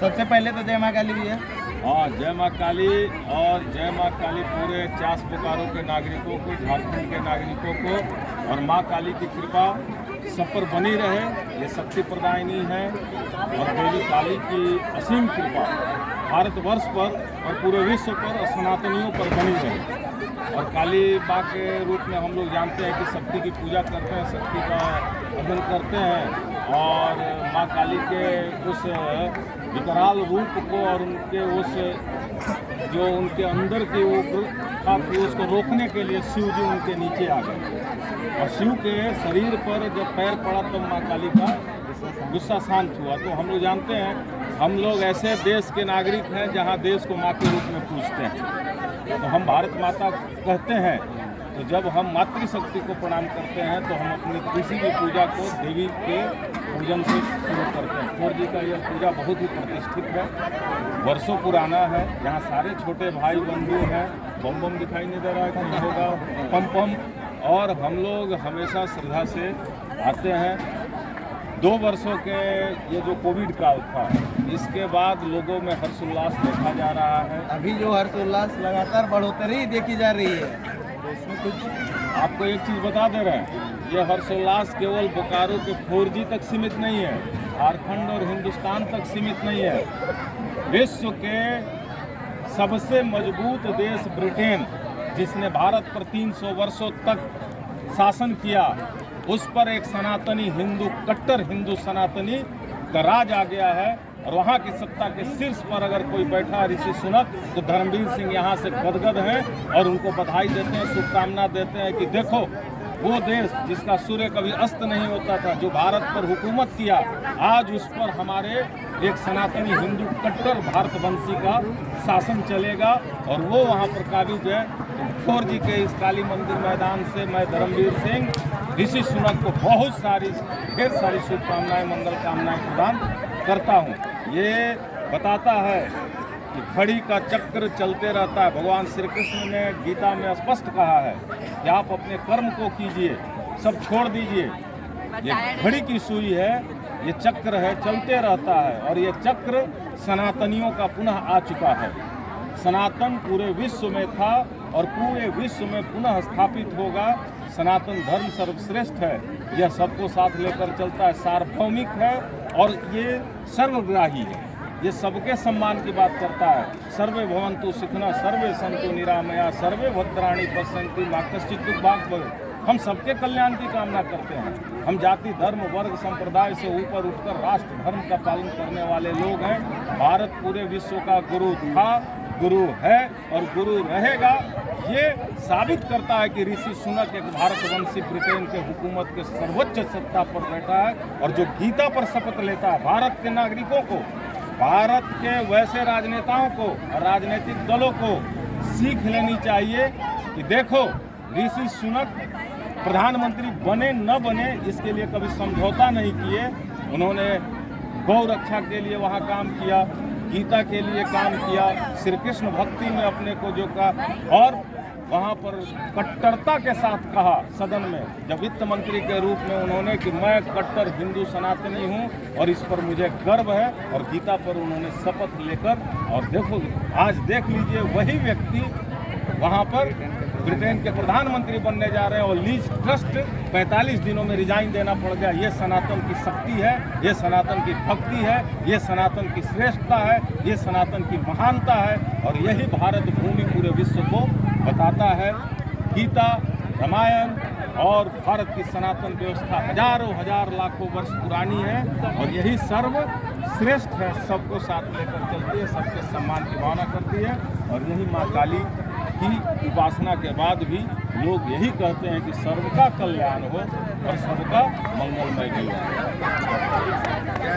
सबसे पहले तो जय माँ काली भैया। हाँ, जय माँ काली और जय माँ काली पूरे 50 बोकारो के नागरिकों को, झारखंड के नागरिकों को, और माँ काली की कृपा सब पर बनी रहे। ये शक्ति प्रदायिनी है और देवी काली की असीम कृपा भारतवर्ष पर और पूरे विश्व पर और सनातनियों पर बनी रहे। और काली माँ के रूप में हम लोग जानते हैं कि शक्ति की पूजा करते हैं, शक्ति का वंदन करते हैं, और माँ काली के उस विकराल रूप को और उनके उस जो उनके अंदर की वो था कि उसको रोकने के लिए शिव जी उनके नीचे आ गए, और शिव के शरीर पर जब पैर पड़ा तो माँ काली का गुस्सा शांत हुआ। तो हम लोग जानते हैं, हम लोग ऐसे देश के नागरिक हैं जहाँ देश को माँ के रूप में पूजते हैं। तो हम भारत माता कहते हैं, तो जब हम मातृशक्ति को प्रणाम करते हैं तो हम अपनी किसी भी पूजा को देवी के पूजन से शुरू करते हैं। ठोर जी का यह पूजा बहुत ही प्रतिष्ठित है, वर्षों पुराना है। यहाँ सारे छोटे भाई बंधु हैं। बम बम दिखाई नहीं दे रहा है, कहीं होगा पम पम। और हम लोग हमेशा श्रद्धा से आते हैं। 2 वर्षों के ये जो कोविड काल था, इसके बाद लोगों में हर्षोल्लास देखा जा रहा है। अभी जो हर्षोल्लास लगातार बढ़ोतरी देखी जा रही है, तो इसमें कुछ आपको एक चीज़ बता दे रहे हैं, ये हर्षोल्लास केवल बोकारो के 4G तक सीमित नहीं है, झारखंड और हिंदुस्तान तक सीमित नहीं है। विश्व के सबसे मजबूत देश ब्रिटेन, जिसने भारत पर 300 वर्षों तक शासन किया, उस पर एक सनातनी हिंदू, कट्टर हिंदू सनातनी का राज आ गया है। और वहाँ की सत्ता के शीर्ष पर अगर कोई बैठा ऋषि सुनक, तो धर्मवीर सिंह यहाँ से गदगद हैं और उनको बधाई देते हैं, शुभकामना देते हैं कि देखो वो देश जिसका सूर्य कभी अस्त नहीं होता था, जो भारत पर हुकूमत किया, आज उस पर हमारे एक सनातनी हिंदू कट्टर भारतवंशी का शासन चलेगा और वो वहाँ पर काबिज है। ठोर जी के इस काली मंदिर मैदान से मैं धर्मवीर सिंह ऋषि सुनक को बहुत सारी, ढेर सारी शुभकामनाएं, मंगल कामनाएं प्रदान करता हूँ। ये बताता है कि घड़ी का चक्र चलते रहता है। भगवान श्री कृष्ण ने गीता में स्पष्ट कहा है कि आप अपने कर्म को कीजिए, सब छोड़ दीजिए। ये घड़ी की सुई है, ये चक्र है, चलते रहता है, और ये चक्र सनातनियों का पुनः आ चुका है। सनातन पूरे विश्व में था और पूरे विश्व में पुनः स्थापित होगा। सनातन धर्म सर्वश्रेष्ठ है, यह सबको साथ लेकर चलता है, सार्वभौमिक है और ये सर्वग्राही है। ये सबके सम्मान की बात करता है। सर्वे भवन्तु सुखिनः, सर्वे सन्तु निरामया, सर्वे भद्राणि पश्यन्ति मा कश्चित् दुःखभाग् भवेत्। हम सबके कल्याण की कामना करते हैं। हम जाति, धर्म, वर्ग, संप्रदाय से ऊपर उठकर राष्ट्र धर्म का पालन करने वाले लोग हैं। भारत पूरे विश्व का गुरु था, गुरु है और गुरु रहेगा। ये साबित करता है कि ऋषि सुनक एक भारतवंशी ब्रिटेन के हुकूमत के सर्वोच्च सत्ता पर बैठा है, और जो गीता पर शपथ लेता है, भारत के नागरिकों को, भारत के वैसे राजनेताओं को और राजनीतिक दलों को सीख लेनी चाहिए कि देखो, ऋषि सुनक प्रधानमंत्री बने न बने, इसके लिए कभी समझौता नहीं किए। उन्होंने गौ रक्षा के लिए वहाँ काम किया, गीता के लिए काम किया, श्री कृष्ण भक्ति में अपने को जो कहा, और वहाँ पर कट्टरता के साथ कहा सदन में, जब वित्त मंत्री के रूप में उन्होंने कि मैं कट्टर हिंदू सनातनी हूँ और इस पर मुझे गर्व है, और गीता पर उन्होंने शपथ लेकर, और देखो आज देख लीजिए वही व्यक्ति वहाँ पर ब्रिटेन के प्रधानमंत्री बनने जा रहे हैं, और लीज ट्रस्ट 45 दिनों में रिजाइन देना पड़ गया। ये सनातन की शक्ति है, ये सनातन की भक्ति है, ये सनातन की श्रेष्ठता है, ये सनातन की महानता है, और यही भारत भूमि पूरे विश्व को बताता है। गीता, रामायण और भारत की सनातन व्यवस्था हजारों हजार लाखों वर्ष पुरानी है, और यही सर्वश्रेष्ठ है, सबको साथ लेकर चलती है, सबके सम्मान की भावना करती है। और यही माँ काली की उपासना के बाद भी लोग यही कहते हैं कि सबका कल्याण हो और सबका मंगलमय जीवन हो।